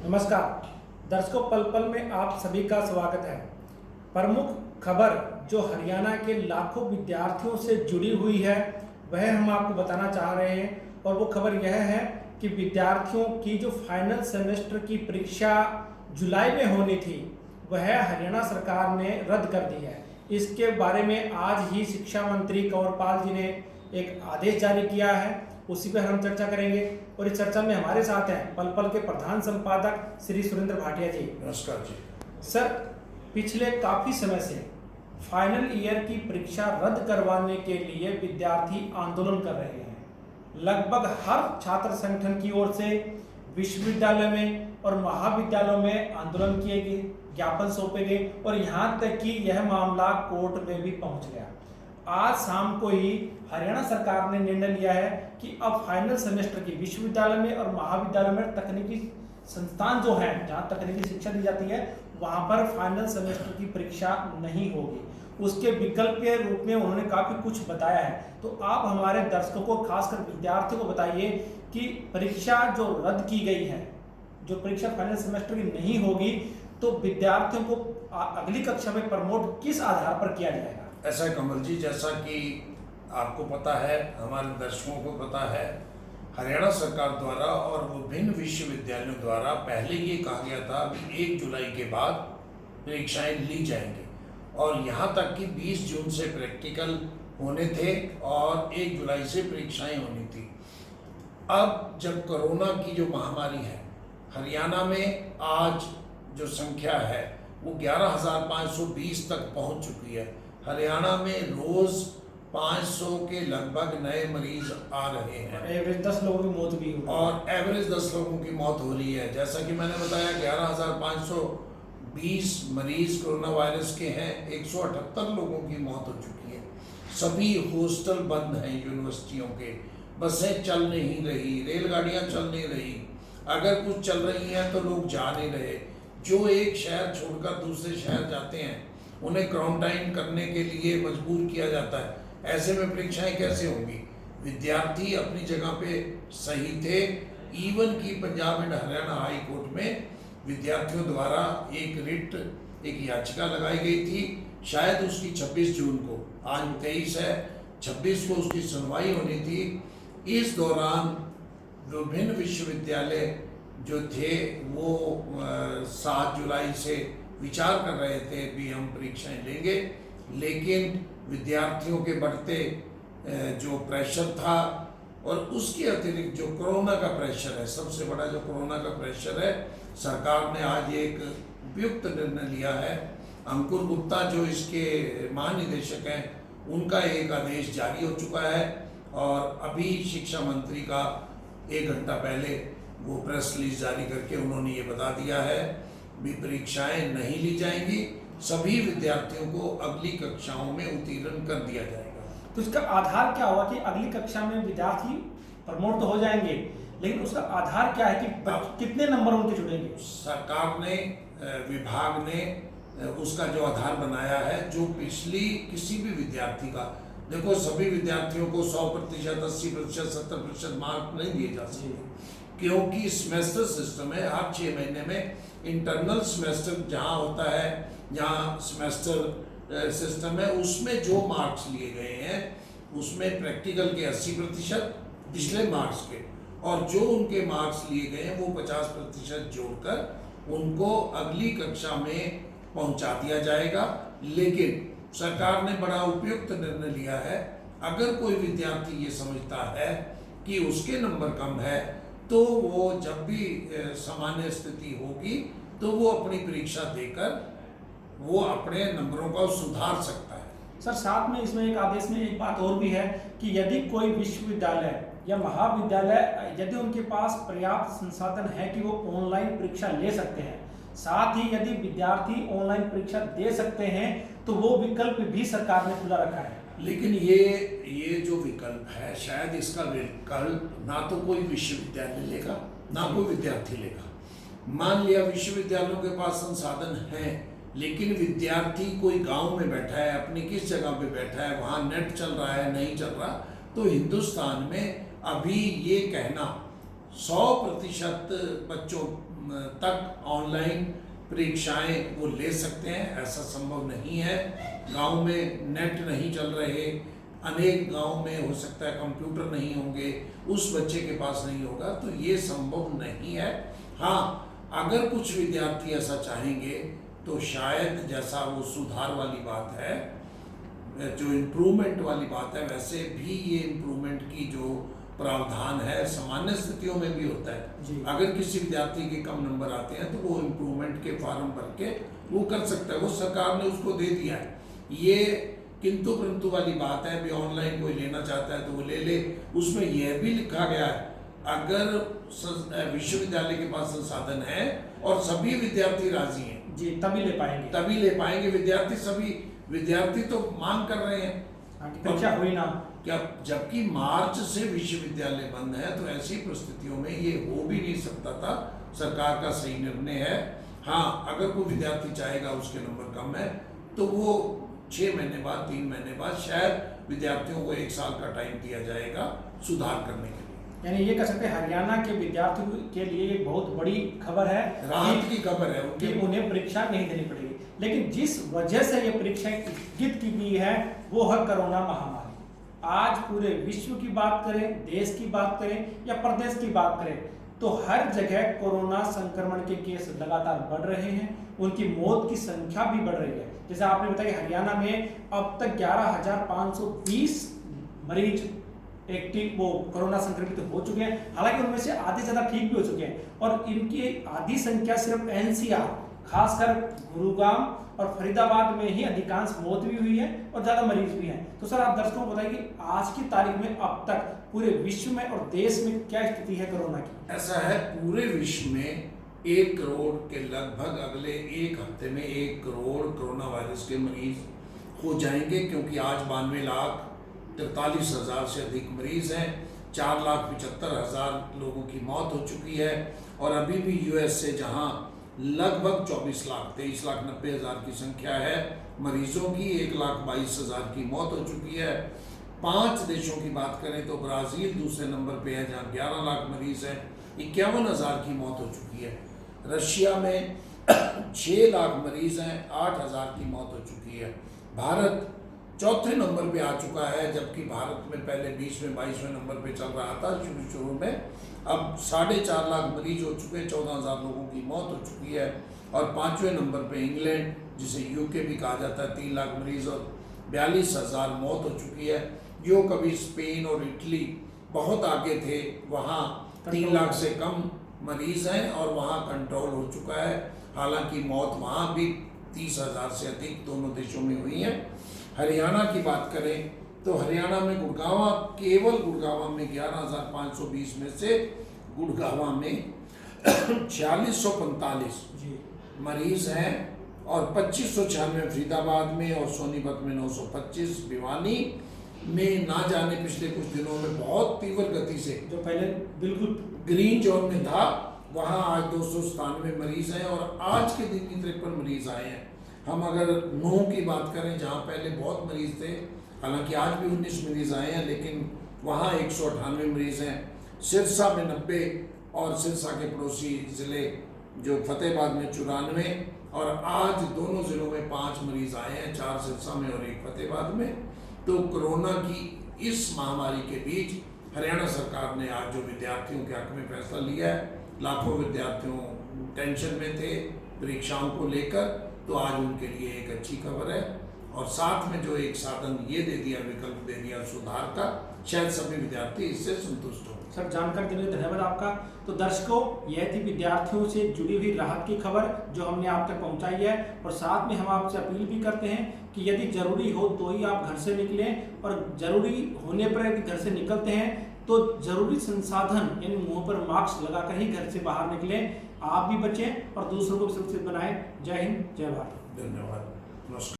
नमस्कार दर्शकों, पल पल में आप सभी का स्वागत है। प्रमुख खबर जो हरियाणा के लाखों विद्यार्थियों से जुड़ी हुई है वह हम आपको बताना चाह रहे हैं। और वो खबर यह है कि विद्यार्थियों की जो फाइनल सेमेस्टर की परीक्षा जुलाई में होनी थी वह हरियाणा सरकार ने रद्द कर दी है। इसके बारे में आज ही शिक्षा मंत्री कंवरपाल जी ने एक आदेश जारी किया है, उसी पर हम चर्चा करेंगे। और इस चर्चा में हमारे साथ हैं पल पल के प्रधान संपादक श्री सुरेंद्र भाटिया जी। नमस्कार जी। सर, पिछले काफी समय से फाइनल ईयर की परीक्षा रद्द करवाने के लिए विद्यार्थी आंदोलन कर रहे हैं। लगभग हर छात्र संगठन की ओर से विश्वविद्यालय में और महाविद्यालयों में आंदोलन किए गए, ज्ञापन सौंपे गए और यहाँ तक कि यह मामला कोर्ट में भी पहुंच गया। आज शाम को ही हरियाणा सरकार ने निर्णय लिया है कि अब फाइनल सेमेस्टर की विश्वविद्यालय में और महाविद्यालय में तकनीकी संस्थान जो हैं जहां तकनीकी शिक्षा दी जाती है वहां पर फाइनल सेमेस्टर की परीक्षा नहीं होगी। उसके विकल्प के रूप में उन्होंने काफी कुछ बताया है। तो आप हमारे दर्शकों को, खासकर विद्यार्थियों को बताइए कि परीक्षा जो रद्द की गई है, जो परीक्षा फाइनल सेमेस्टर की नहीं होगी, तो विद्यार्थियों को अगली कक्षा में प्रमोट किस आधार पर किया जाएगा? ऐसा है कमल जी, जैसा कि आपको पता है, हमारे दर्शकों को पता है, हरियाणा सरकार द्वारा और विभिन्न विश्वविद्यालयों द्वारा पहले ये कहा गया था कि 1 जुलाई के बाद परीक्षाएं ली जाएंगी और यहाँ तक कि 20 जून से प्रैक्टिकल होने थे और 1 जुलाई से परीक्षाएं होनी थी। अब जब कोरोना की जो महामारी है, हरियाणा में आज जो संख्या है वो 11,520 तक पहुँच चुकी है। हरियाणा में रोज 500 के लगभग नए मरीज आ रहे हैं। एवरेज 10 लोगों की मौत भी हुई और एवरेज 10 लोगों की मौत हो रही है। जैसा कि मैंने बताया 11,520 मरीज कोरोना वायरस के हैं, 178 लोगों की मौत हो चुकी है। सभी हॉस्टल बंद हैं यूनिवर्सिटियों के, बसें चल नहीं रही, रेलगाड़ियां चल नहीं रही, अगर कुछ चल रही हैं तो लोग जा नहीं रहे। जो एक शहर छोड़कर दूसरे शहर जाते हैं उन्हें क्वारंटाइन करने के लिए मजबूर किया जाता है। ऐसे में परीक्षाएं कैसे होंगी? विद्यार्थी अपनी जगह पे सही थे। इवन की Punjab and Haryana high court में विद्यार्थियों द्वारा एक याचिका लगाई गई थी। शायद उसकी 26 जून को, आज 23 है, 26 को उसकी सुनवाई होनी थी। इस दौरान विभिन्न विश्वविद्यालय जो थे वो 7 जुलाई से विचार कर रहे थे भी हम परीक्षाएं लेंगे, लेकिन विद्यार्थियों के बढ़ते जो प्रेशर था और उसके अतिरिक्त जो कोरोना का प्रेशर है, सबसे बड़ा जो कोरोना का प्रेशर है, सरकार ने आज एक उपयुक्त निर्णय लिया है। अंकुर गुप्ता जो इसके महानिदेशक हैं, उनका एक आदेश जारी हो चुका है और अभी शिक्षा मंत्री का 1 घंटा पहले वो प्रेस रिलीज जारी करके उन्होंने ये बता दिया है भी परीक्षाएं नहीं ली जाएंगी, सभी विद्यार्थियों को अगली कक्षाओं में उत्तीर्ण कर दिया जाएगा। तो इसका आधार क्या होगा कि अगली कक्षा में विद्यार्थी प्रमोट तो हो जाएंगे, लेकिन उसका आधार क्या है कि कितने नंबर उनके जुड़ेंगे? सरकार ने, विभाग ने उसका जो आधार बनाया है, जो पिछली किसी भी विद्यार्थी का, देखो सभी विद्यार्थियों को 100%, 80%, 70% मार्क नहीं दिए जा सकते क्योंकि सेमेस्टर सिस्टम है। हर 6 महीने में इंटरनल सेमेस्टर जहाँ होता है, जहाँ सेमेस्टर सिस्टम है, उसमें जो मार्क्स लिए गए हैं उसमें प्रैक्टिकल के 80% पिछले मार्क्स के, और जो उनके मार्क्स लिए गए हैं वो 50% जोड़कर उनको अगली कक्षा में पहुंचा दिया जाएगा। लेकिन सरकार ने बड़ा उपयुक्त निर्णय लिया है, अगर कोई विद्यार्थी ये समझता है कि उसके नंबर कम है तो वो जब भी सामान्य स्थिति होगी तो वो अपनी परीक्षा देकर वो अपने नंबरों का सुधार सकता है। सर, साथ में इसमें एक आदेश में एक बात और भी है कि यदि कोई विश्वविद्यालय या महाविद्यालय, यदि उनके पास पर्याप्त संसाधन है कि वो ऑनलाइन परीक्षा ले सकते हैं, साथ ही यदि विद्यार्थी ऑनलाइन परीक्षा दे सकते हैं, तो वो विकल्प भी सरकार ने खुला रखा है। लेकिन ये जो विकल्प है, शायद इसका विकल्प ना तो कोई विश्वविद्यालय लेगा ना कोई विद्यार्थी लेगा। मान लिया विश्वविद्यालयों के पास संसाधन है, लेकिन विद्यार्थी कोई गांव में बैठा है, अपनी किस जगह पे बैठा है, वहाँ नेट चल रहा है नहीं चल रहा, तो हिंदुस्तान में अभी ये कहना 100% बच्चों तक ऑनलाइन परीक्षाएं वो ले सकते हैं, ऐसा संभव नहीं है। गांव में नेट नहीं चल रहे, अनेक गांव में हो सकता है कंप्यूटर नहीं होंगे, उस बच्चे के पास नहीं होगा, तो ये संभव नहीं है। हाँ, अगर कुछ विद्यार्थी ऐसा चाहेंगे तो शायद, जैसा वो सुधार वाली बात है, जो इम्प्रूवमेंट वाली बात है, वैसे भी ये इम्प्रूवमेंट की जो प्रावधान है सामान्य स्थितियों में भी होता है। अगर किसी विद्यार्थी के कम नंबर आते हैं तो वो इम्प्रूवमेंट के फॉर्म भर के वो कर सकता है, वो सरकार ने उसको दे दिया है। ये किंतु परंतु वाली बात है, भी ऑनलाइन कोई लेना चाहता है तो वो ले ले। उसमें यह भी लिखा गया है, अगर विश्वविद्यालय के पास संसाधन है और सभी विद्यार्थी राजी हैं जी, तभी ले पाएंगे। विद्यार्थी तो मांग कर रहे हैं, परीक्षा हुई ना क्या, जबकि मार्च से विश्वविद्यालय बंद है, तो ऐसी परिस्थितियों में ये हो भी नहीं सकता था। सरकार का सही निर्णय है। हाँ, अगर कोई विद्यार्थी चाहेगा, उसके नंबर कम है, तो वो 6 महीने बाद, 3 महीने बाद शायद विद्यार्थियों को 1 साल का टाइम दिया जाएगा सुधार करने के लिए। यानी ये कह सकते हैं हरियाणा के विद्यार्थियों के लिए एक बहुत बड़ी खबर है, राहत की खबर है कि उन्हें परीक्षा नहीं देनी पड़ेगी। लेकिन जिस वजह से ये परीक्षाएं स्थगित की गई है वो है कोरोना महामारी। आज पूरे विश्व की बात करें, देश की बात करें या प्रदेश की बात करें, तो हर जगह कोरोना संक्रमण के केस लगातार बढ़ रहे हैं, उनकी मौत की संख्या भी बढ़ रही है। जैसे आपने बताया, हरियाणा में अब तक 11,520 मरीज एक्टिव वो कोरोना संक्रमित हो चुके हैं। हालांकि उनमें से आधे ज्यादा ठीक भी हो चुके हैं, और इनकी आधी संख्या सिर्फ एनसीआर, खासकर गुरुग्राम और फरीदाबाद में ही अधिकांश मौत भी हुई है और ज्यादा मरीज भी हैं। तो सर, आप दर्शकों को बताइए कि आज की तारीख में अब तक पूरे विश्व में और देश में क्या स्थिति है कोरोना की? ऐसा है, पूरे विश्व में 1 करोड़ के लगभग अगले 1 हफ्ते में 1 करोड़ कोरोना वायरस के मरीज हो जाएंगे, क्योंकि आज 92,43,000 से अधिक मरीज हैं। 4,75,000 लोगों की मौत हो चुकी है, और अभी भी यूएस से, जहां लगभग 24 लाख 23,90,000 की संख्या है मरीजों की, 1,22,000 की मौत हो चुकी है। 5 देशों की बात करें तो ब्राज़ील दूसरे नंबर पे है, जहाँ 11 लाख मरीज हैं, 51,000 की मौत हो चुकी है। रशिया में 6 लाख मरीज हैं, 8,000 की मौत हो चुकी है। भारत चौथे नंबर पे आ चुका है, जबकि भारत में पहले 20वें 22वें नंबर पे चल रहा था शुरू में। अब 4.5 लाख मरीज हो चुके, 14,000 लोगों की मौत हो चुकी है। और 5वें नंबर पे इंग्लैंड, जिसे यूके भी कहा जाता है, 3 लाख मरीज और 42,000 मौत हो चुकी है। जो कभी स्पेन और इटली बहुत आगे थे, वहाँ 3 लाख से कम मरीज हैं और वहाँ कंट्रोल हो चुका है। हालांकि मौत वहाँ भी 30,000 से अधिक दोनों देशों में हुई है। हरियाणा की बात करें तो हरियाणा में केवल गुड़गांव में 11,520 में से गुड़गांव में 4645 मरीज हैं, और 2596 फरीदाबाद में, और सोनीपत में 925। भिवानी में ना जाने पिछले कुछ दिनों में बहुत तीव्र गति से, जो पहले बिल्कुल ग्रीन जोन में था, वहाँ आज 297 मरीज हैं, और आज के दिन ही 53 मरीज आए हैं। हम अगर नूह की बात करें, जहाँ पहले बहुत मरीज थे, हालांकि आज भी 19 मरीज आए हैं, लेकिन वहाँ 198 मरीज हैं। सिरसा में 90, और सिरसा के पड़ोसी ज़िले जो फतेहाबाद में 94, और आज दोनों ज़िलों में 5 मरीज आए हैं, 4 सिरसा में और 1 फतेहाबाद में। तो कोरोना की इस महामारी के बीच हरियाणा सरकार ने आज जो विद्यार्थियों के हक में फैसला लिया है, लाखों विद्यार्थियों टेंशन में थे परीक्षाओं को लेकर, तो आज उनके लिए एक अच्छी खबर है। और साथ में जो एक साधन ये दे दिया, विकल्प दे दिया सुधार का, शायद सभी विद्यार्थी इससे संतुष्ट हो। सर, जानकारी देने के लिए धन्यवाद आपका। तो दर्शकों, यह थी विद्यार्थियों से जुड़ी हुई राहत की खबर जो हमने आप तक पहुंचाई है, और साथ में हम आपसे अपील भी करते हैं कि यदि जरूरी हो तो ही आप घर से निकलें, और जरूरी होने पर यदि घर से निकलते हैं तो जरूरी संसाधन यानी मुंह पर मास्क लगाकर ही घर से बाहर निकलें। आप भी बचें और दूसरों को भी सुरक्षित बनाएं। जय हिंद, जय भारत। धन्यवाद, नमस्कार।